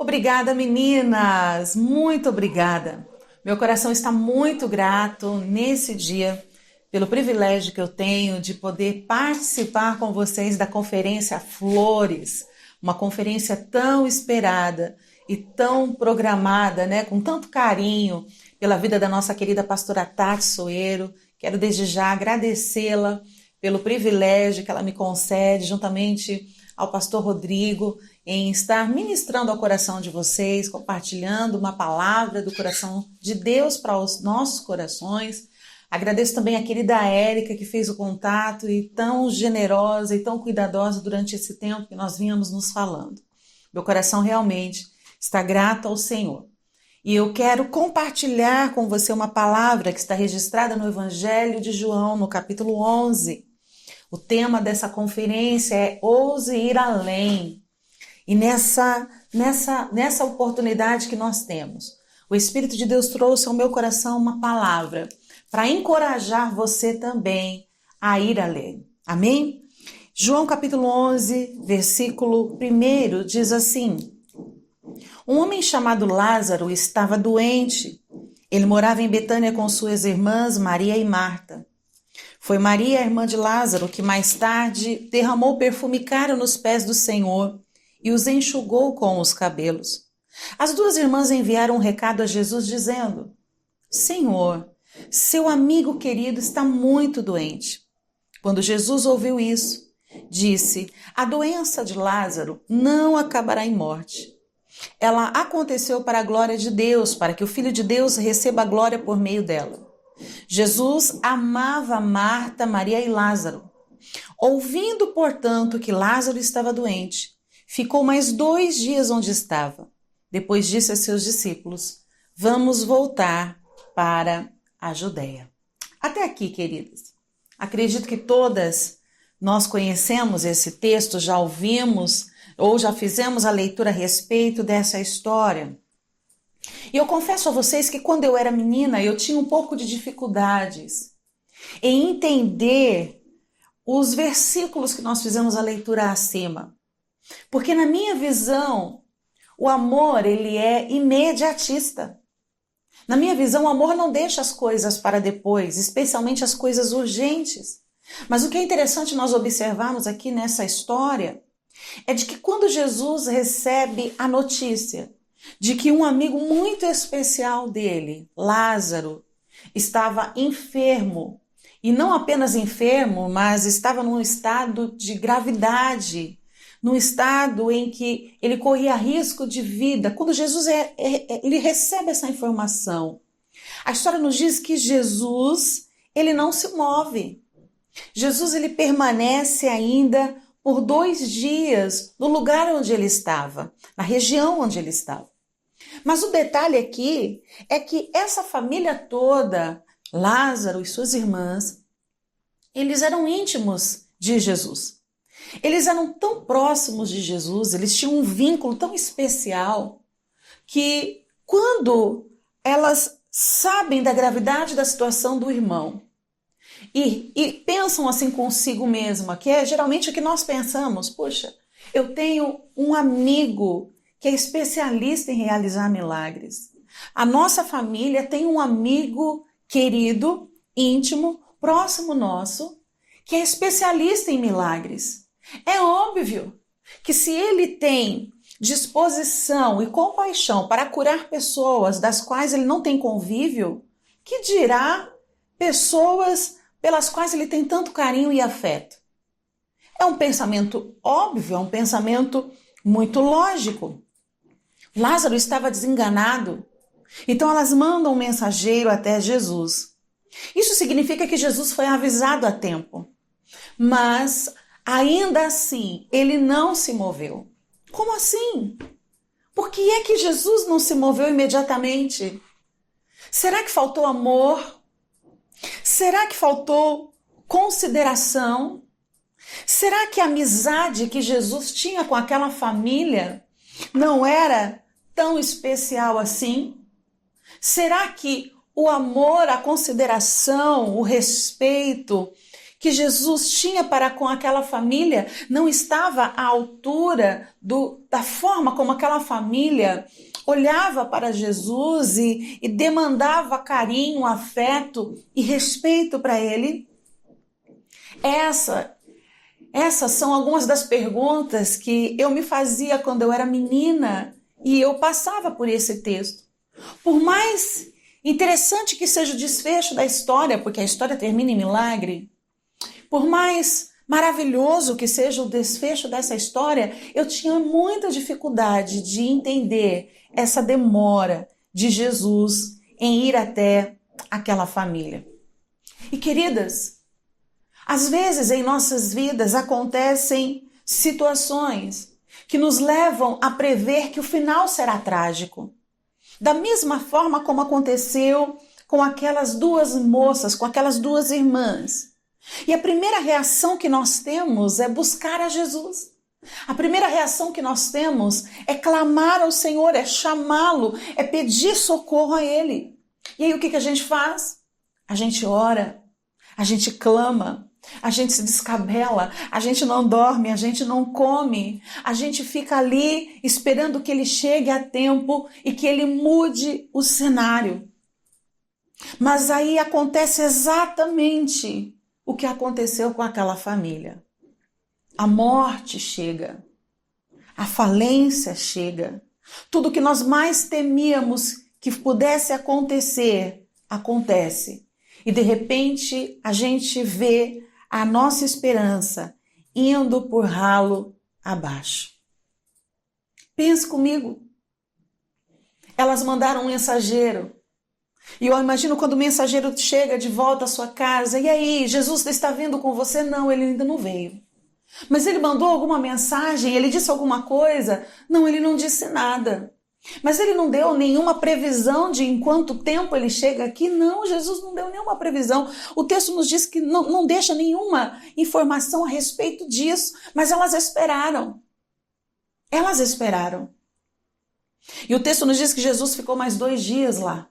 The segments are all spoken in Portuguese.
Obrigada, meninas! Muito obrigada! Meu coração está muito grato nesse dia pelo privilégio que eu tenho de poder participar com vocês da Conferência Flores, uma conferência tão esperada e tão programada, né, com tanto carinho pela vida da nossa querida pastora Tati Soeiro. Quero desde já agradecê-la pelo privilégio que ela me concede, juntamente ao pastor Rodrigo, em estar ministrando ao coração de vocês, compartilhando uma palavra do coração de Deus para os nossos corações. Agradeço também a querida Érica, que fez o contato e tão generosa e tão cuidadosa durante esse tempo que nós vínhamos nos falando. Meu coração realmente está grato ao Senhor. E eu quero compartilhar com você uma palavra que está registrada no Evangelho de João, no capítulo 11. O tema dessa conferência é Ouse ir além. E nessa oportunidade que nós temos, o Espírito de Deus trouxe ao meu coração uma palavra para encorajar você também a ir além. Amém? João capítulo 11, versículo 1 diz assim: Um homem chamado Lázaro estava doente. Ele morava em Betânia com suas irmãs Maria e Marta. Foi Maria, a irmã de Lázaro, que mais tarde derramou perfume caro nos pés do Senhor e os enxugou com os cabelos. As duas irmãs enviaram um recado a Jesus dizendo: Senhor, seu amigo querido está muito doente. Quando Jesus ouviu isso, disse: A doença de Lázaro não acabará em morte. Ela aconteceu para a glória de Deus, para que o Filho de Deus receba a glória por meio dela. Jesus amava Marta, Maria e Lázaro. Ouvindo, portanto, que Lázaro estava doente, ficou mais 2 dias onde estava. Depois disse a seus discípulos: Vamos voltar para a Judéia. Até aqui, queridas. Acredito que todas nós conhecemos esse texto, já ouvimos ou já fizemos a leitura a respeito dessa história. E eu confesso a vocês que quando eu era menina, eu tinha um pouco de dificuldades em entender os versículos que nós fizemos a leitura acima. Porque na minha visão, o amor, ele é imediatista. Na minha visão, o amor não deixa as coisas para depois, especialmente as coisas urgentes. Mas o que é interessante nós observarmos aqui nessa história é de que quando Jesus recebe a notícia de que um amigo muito especial dele, Lázaro, estava enfermo, e não apenas enfermo, mas estava num estado de gravidade, num estado em que ele corria risco de vida. Quando Jesus ele recebe essa informação, a história nos diz que Jesus, ele não se move. Jesus, ele permanece ainda por 2 dias no lugar onde ele estava, na região onde ele estava. Mas o detalhe aqui é que essa família toda, Lázaro e suas irmãs, eles eram íntimos de Jesus. Eles eram tão próximos de Jesus, eles tinham um vínculo tão especial que quando elas sabem da gravidade da situação do irmão e pensam assim consigo mesma, que é geralmente o que nós pensamos: puxa, eu tenho um amigo que é especialista em realizar milagres. A nossa família tem um amigo querido, íntimo, próximo nosso, que é especialista em milagres. É óbvio que se ele tem disposição e compaixão para curar pessoas das quais ele não tem convívio, que dirá pessoas pelas quais ele tem tanto carinho e afeto? É um pensamento óbvio, é um pensamento muito lógico. Lázaro estava desenganado, então elas mandam um mensageiro até Jesus. Isso significa que Jesus foi avisado a tempo, mas ainda assim ele não se moveu. Como assim? Por que é que Jesus não se moveu imediatamente? Será que faltou amor? Será que faltou consideração? Será que a amizade que Jesus tinha com aquela família não era tão especial assim? Será que o amor, a consideração, o respeito que Jesus tinha para com aquela família não estava à altura da forma como aquela família olhava para Jesus e demandava carinho, afeto e respeito para ele? Essas são algumas das perguntas que eu me fazia quando eu era menina e eu passava por esse texto. Por mais interessante que seja o desfecho da história, porque a história termina em milagre, por mais maravilhoso que seja o desfecho dessa história, eu tinha muita dificuldade de entender essa demora de Jesus em ir até aquela família. E queridas, às vezes em nossas vidas acontecem situações que nos levam a prever que o final será trágico. Da mesma forma como aconteceu com aquelas duas moças, com aquelas duas irmãs. E a primeira reação que nós temos é buscar a Jesus. A primeira reação que nós temos é clamar ao Senhor, é chamá-lo, é pedir socorro a Ele. E aí o que a gente faz? A gente ora, a gente clama, a gente se descabela, a gente não dorme, a gente não come, a gente fica ali esperando que Ele chegue a tempo e que Ele mude o cenário. Mas aí acontece exatamente o que aconteceu com aquela família. A morte chega, a falência chega, tudo que nós mais temíamos que pudesse acontecer, acontece. E de repente a gente vê a nossa esperança indo por ralo abaixo. Pense comigo. Elas mandaram um mensageiro. E eu imagino quando o mensageiro chega de volta à sua casa. E aí, Jesus está vindo com você? Não, ele ainda não veio. Mas ele mandou alguma mensagem? Ele disse alguma coisa? Não, ele não disse nada. Mas ele não deu nenhuma previsão de em quanto tempo ele chega aqui? Não, Jesus não deu nenhuma previsão. O texto nos diz que não deixa nenhuma informação a respeito disso, mas elas esperaram. Elas esperaram. E o texto nos diz que Jesus ficou mais 2 dias lá.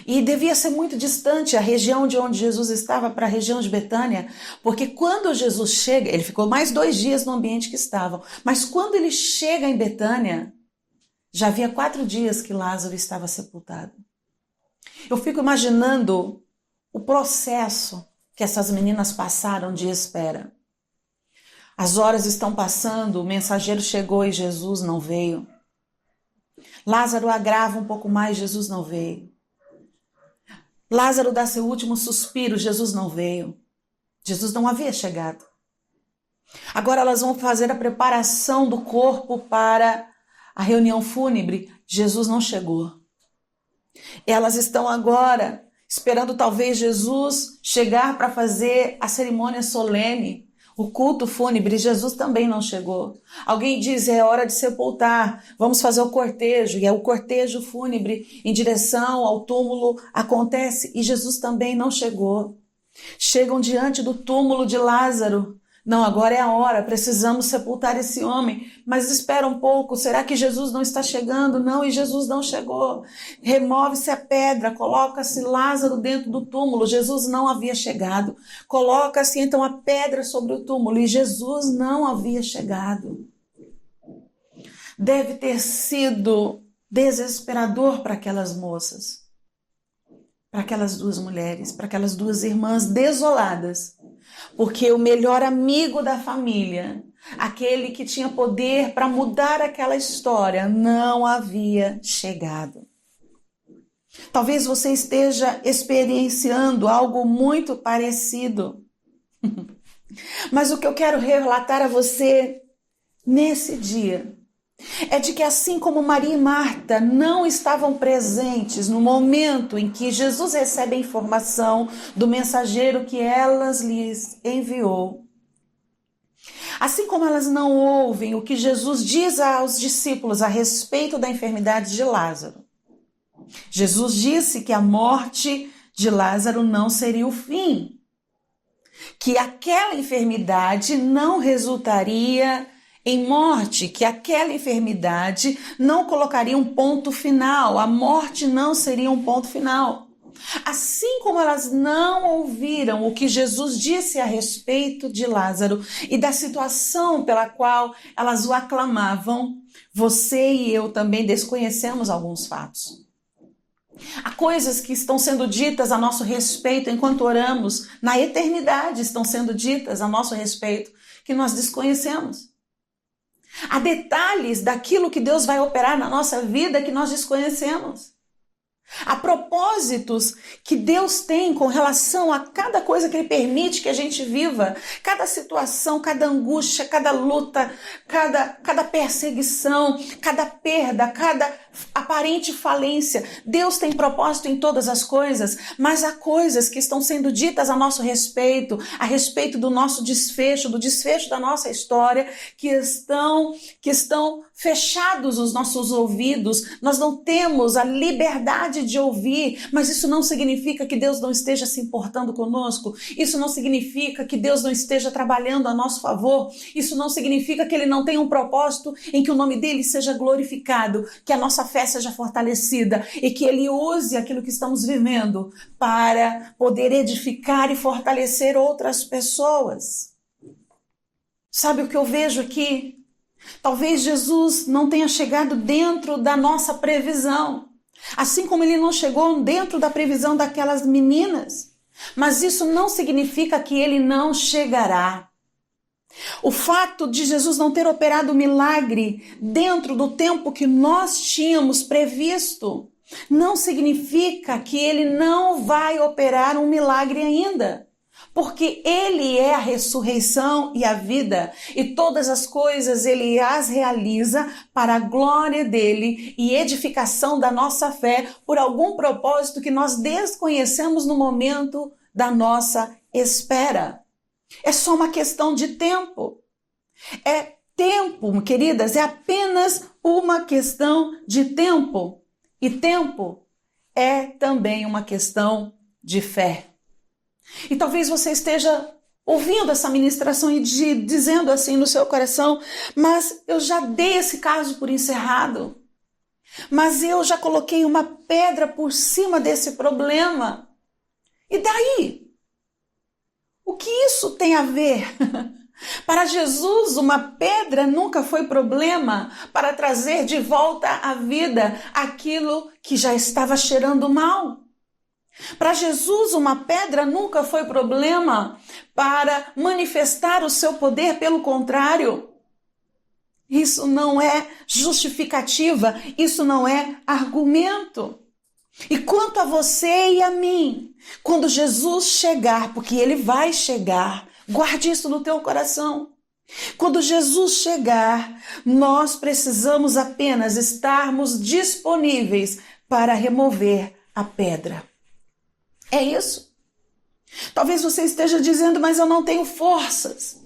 E devia ser muito distante a região de onde Jesus estava para a região de Betânia, porque quando Jesus chega, ele ficou mais 2 dias no ambiente que estavam, mas quando ele chega em Betânia, já havia 4 dias que Lázaro estava sepultado. Eu fico imaginando o processo que essas meninas passaram de espera. As horas estão passando, o mensageiro chegou e Jesus não veio. Lázaro agrava um pouco mais, Jesus não veio. Lázaro dá seu último suspiro, Jesus não veio. Jesus não havia chegado. Agora elas vão fazer a preparação do corpo para a reunião fúnebre. Jesus não chegou. Elas estão agora esperando talvez Jesus chegar para fazer a cerimônia solene, o culto fúnebre. Jesus também não chegou. Alguém diz, é hora de sepultar, vamos fazer o cortejo. E é o cortejo fúnebre em direção ao túmulo acontece e Jesus também não chegou. Chegam diante do túmulo de Lázaro. Não, agora é a hora, precisamos sepultar esse homem. Mas espera um pouco, será que Jesus não está chegando? Não, e Jesus não chegou. Remove-se a pedra, coloca-se Lázaro dentro do túmulo. Jesus não havia chegado. Coloca-se então a pedra sobre o túmulo e Jesus não havia chegado. Deve ter sido desesperador para aquelas moças, para aquelas 2 mulheres, para aquelas 2 irmãs desoladas. Porque o melhor amigo da família, aquele que tinha poder para mudar aquela história, não havia chegado. Talvez você esteja experienciando algo muito parecido. Mas o que eu quero relatar a você nesse dia é de que assim como Maria e Marta não estavam presentes no momento em que Jesus recebe a informação do mensageiro que elas lhes enviou, assim como elas não ouvem o que Jesus diz aos discípulos a respeito da enfermidade de Lázaro, Jesus disse que a morte de Lázaro não seria o fim, que aquela enfermidade não resultaria em morte, que aquela enfermidade não colocaria um ponto final, a morte não seria um ponto final. Assim como elas não ouviram o que Jesus disse a respeito de Lázaro e da situação pela qual elas o aclamavam, você e eu também desconhecemos alguns fatos. Há coisas que estão sendo ditas a nosso respeito enquanto oramos, na eternidade estão sendo ditas a nosso respeito, que nós desconhecemos. Há detalhes daquilo que Deus vai operar na nossa vida que nós desconhecemos. Há propósitos que Deus tem com relação a cada coisa que Ele permite que a gente viva, cada situação, cada angústia, cada luta, cada perseguição, cada perda, cada aparente falência. Deus tem propósito em todas as coisas, mas há coisas que estão sendo ditas a nosso respeito, a respeito do nosso desfecho, do desfecho da nossa história, que estão fechados os nossos ouvidos. Nós não temos a liberdade de ouvir, mas isso não significa que Deus não esteja se importando conosco, isso não significa que Deus não esteja trabalhando a nosso favor, isso não significa que Ele não tenha um propósito em que o nome dEle seja glorificado, que a nossa fé seja fortalecida e que Ele use aquilo que estamos vivendo para poder edificar e fortalecer outras pessoas. Sabe o que eu vejo aqui? Talvez Jesus não tenha chegado dentro da nossa previsão, assim como Ele não chegou dentro da previsão daquelas meninas, mas isso não significa que Ele não chegará. O fato de Jesus não ter operado o milagre dentro do tempo que nós tínhamos previsto não significa que Ele não vai operar um milagre ainda. Porque Ele é a ressurreição e a vida, e todas as coisas Ele as realiza para a glória dEle e edificação da nossa fé por algum propósito que nós desconhecemos no momento da nossa espera. É só uma questão de tempo. É tempo, queridas, é apenas uma questão de tempo. E tempo é também uma questão de fé. E talvez você esteja ouvindo essa ministração e dizendo assim no seu coração: mas eu já dei esse caso por encerrado. Mas eu já coloquei uma pedra por cima desse problema. E daí? O que isso tem a ver? Para Jesus, uma pedra nunca foi problema para trazer de volta à vida aquilo que já estava cheirando mal. Para Jesus, uma pedra nunca foi problema para manifestar o seu poder, pelo contrário. Isso não é justificativa, isso não é argumento. E quanto a você e a mim, quando Jesus chegar, porque Ele vai chegar, guarde isso no teu coração. Quando Jesus chegar, nós precisamos apenas estarmos disponíveis para remover a pedra. É isso. Talvez você esteja dizendo: mas eu não tenho forças.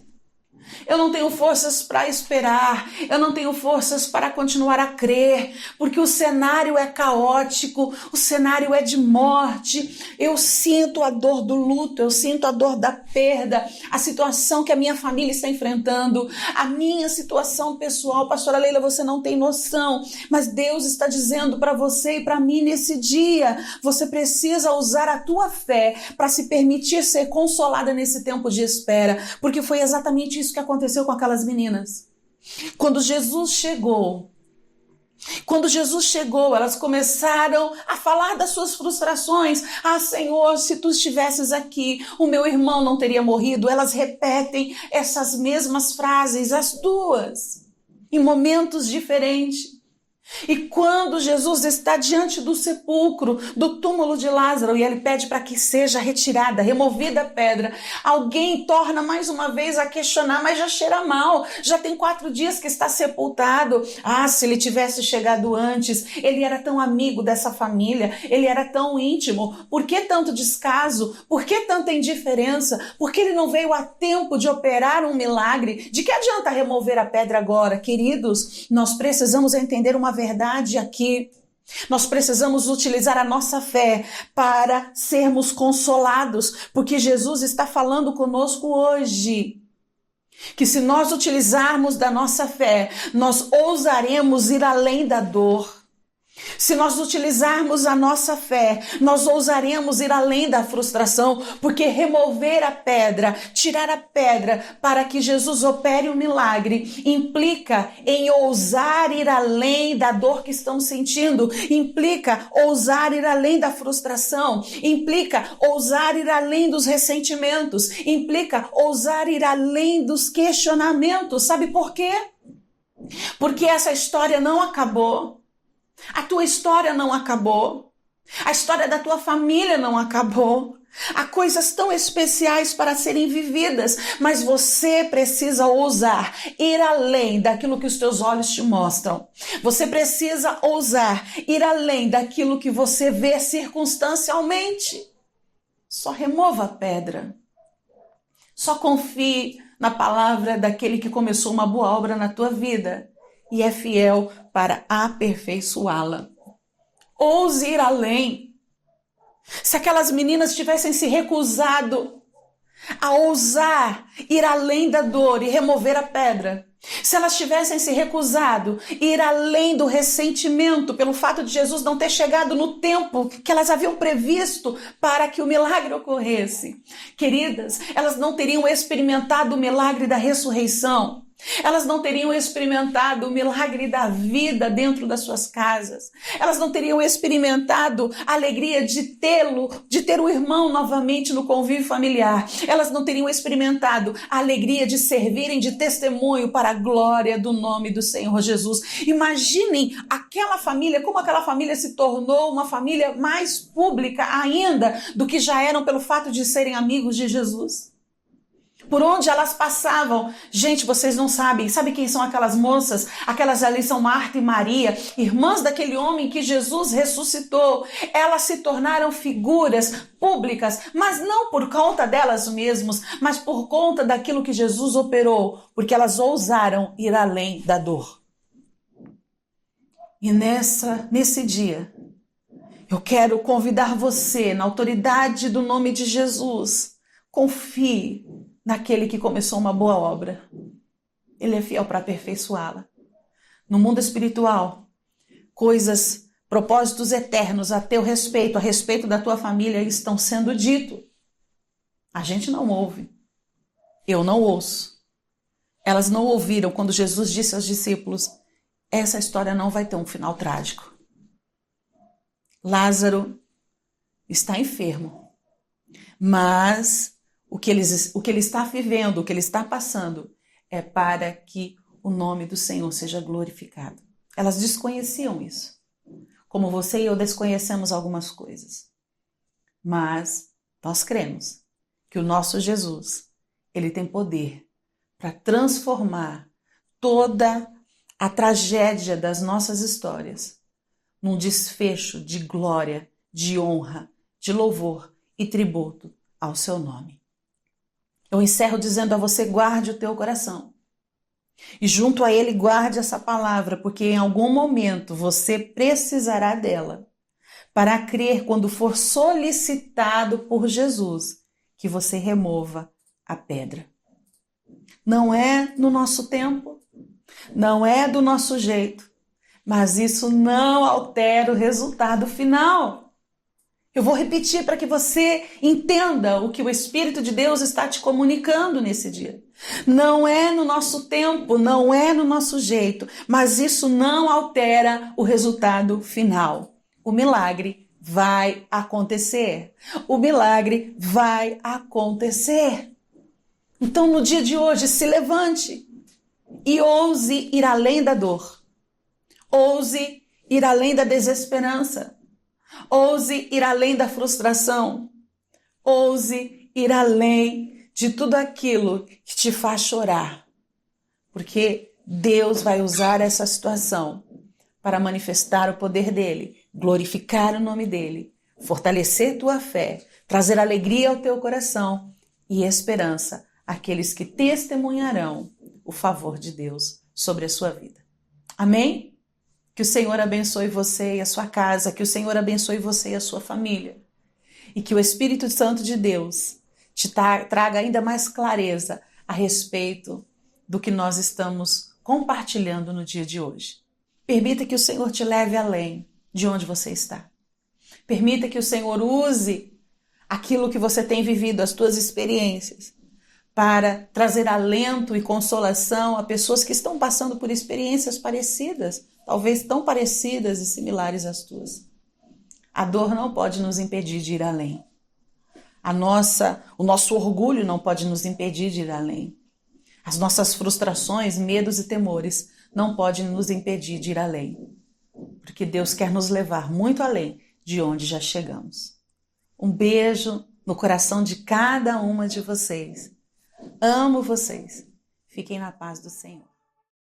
Eu não tenho forças para esperar, eu não tenho forças para continuar a crer, porque o cenário é caótico, o cenário é de morte. Eu sinto a dor do luto, eu sinto a dor da perda, a situação que a minha família está enfrentando, a minha situação pessoal. Pastora Leila, você não tem noção, mas Deus está dizendo para você e para mim nesse dia: você precisa usar a tua fé para se permitir ser consolada nesse tempo de espera, porque foi exatamente isso que aconteceu com aquelas meninas. Quando Jesus chegou, elas começaram a falar das suas frustrações. Ah, Senhor, se tu estivesses aqui, o meu irmão não teria morrido. Elas repetem essas mesmas frases, as duas, em momentos diferentes. E quando Jesus está diante do sepulcro, do túmulo de Lázaro, e ele pede para que seja retirada, removida a pedra, alguém torna mais uma vez a questionar: mas já cheira mal, já tem 4 dias que está sepultado. Ah, se ele tivesse chegado antes, ele era tão amigo dessa família, ele era tão íntimo, por que tanto descaso? Por que tanta indiferença? Por que ele não veio a tempo de operar um milagre? De que adianta remover a pedra agora? Queridos, nós precisamos entender uma verdade aqui. Nós precisamos utilizar a nossa fé para sermos consolados, porque Jesus está falando conosco hoje que se nós utilizarmos da nossa fé, nós ousaremos ir além da dor. Se nós utilizarmos a nossa fé, nós ousaremos ir além da frustração, porque remover a pedra, tirar a pedra para que Jesus opere um milagre, implica em ousar ir além da dor que estamos sentindo, implica ousar ir além da frustração, implica ousar ir além dos ressentimentos, implica ousar ir além dos questionamentos. Sabe por quê? Porque essa história não acabou. A tua história não acabou. A história da tua família não acabou. Há coisas tão especiais para serem vividas, mas você precisa ousar ir além daquilo que os teus olhos te mostram. Você precisa ousar ir além daquilo que você vê circunstancialmente. Só remova a pedra. Só confie na palavra daquele que começou uma boa obra na tua vida e é fiel para aperfeiçoá-la. Ouse ir além. Se aquelas meninas tivessem se recusado a ousar ir além da dor e remover a pedra, se elas tivessem se recusado a ir além do ressentimento pelo fato de Jesus não ter chegado no tempo que elas haviam previsto para que o milagre ocorresse, queridas, elas não teriam experimentado o milagre da ressurreição. Elas não teriam experimentado o milagre da vida dentro das suas casas. Elas não teriam experimentado a alegria de ter o irmão novamente no convívio familiar. Elas não teriam experimentado a alegria de servirem de testemunho para a glória do nome do Senhor Jesus. Imaginem aquela família, como aquela família se tornou uma família mais pública ainda do que já eram pelo fato de serem amigos de Jesus. Por onde elas passavam, gente, vocês não sabem, sabe quem são aquelas moças? Aquelas ali são Marta e Maria, irmãs daquele homem que Jesus ressuscitou. Elas se tornaram figuras públicas, mas não por conta delas mesmas, mas por conta daquilo que Jesus operou, porque elas ousaram ir além da dor. E nesse dia, eu quero convidar você, na autoridade do nome de Jesus, confie naquele que começou uma boa obra. Ele é fiel para aperfeiçoá-la. No mundo espiritual, propósitos eternos a teu respeito, a respeito da tua família estão sendo ditos. A gente não ouve. Eu não ouço. Elas não ouviram quando Jesus disse aos discípulos: essa história não vai ter um final trágico. Lázaro está enfermo, mas o que ele está vivendo, o que ele está passando, é para que o nome do Senhor seja glorificado. Elas desconheciam isso, como você e eu desconhecemos algumas coisas. Mas nós cremos que o nosso Jesus, ele tem poder para transformar toda a tragédia das nossas histórias num desfecho de glória, de honra, de louvor e tributo ao seu nome. Eu encerro dizendo a você: guarde o teu coração. E junto a ele guarde essa palavra, porque em algum momento você precisará dela para crer quando for solicitado por Jesus que você remova a pedra. Não é no nosso tempo, não é do nosso jeito, mas isso não altera o resultado final. Eu vou repetir para que você entenda o que o Espírito de Deus está te comunicando nesse dia. Não é no nosso tempo, não é no nosso jeito, mas isso não altera o resultado final. O milagre vai acontecer. O milagre vai acontecer. Então, no dia de hoje, se levante e ouse ir além da dor. Ouse ir além da desesperança. Ouse ir além da frustração. Ouse ir além de tudo aquilo que te faz chorar. Porque Deus vai usar essa situação para manifestar o poder dele, glorificar o nome dele, fortalecer tua fé, trazer alegria ao teu coração e esperança àqueles que testemunharão o favor de Deus sobre a sua vida. Amém? Que o Senhor abençoe você e a sua casa, que o Senhor abençoe você e a sua família. E que o Espírito Santo de Deus te traga ainda mais clareza a respeito do que nós estamos compartilhando no dia de hoje. Permita que o Senhor te leve além. de onde você está. Permita que o Senhor use aquilo que você tem vivido, as tuas experiências, para trazer alento e consolação a pessoas que estão passando por experiências parecidas, talvez tão parecidas e similares às tuas. A dor não pode nos impedir de ir além. O nosso orgulho não pode nos impedir de ir além. As nossas frustrações, medos e temores não podem nos impedir de ir além. Porque Deus quer nos levar muito além de onde já chegamos. Um beijo no coração de cada uma de vocês. Amo vocês. Fiquem na paz do Senhor.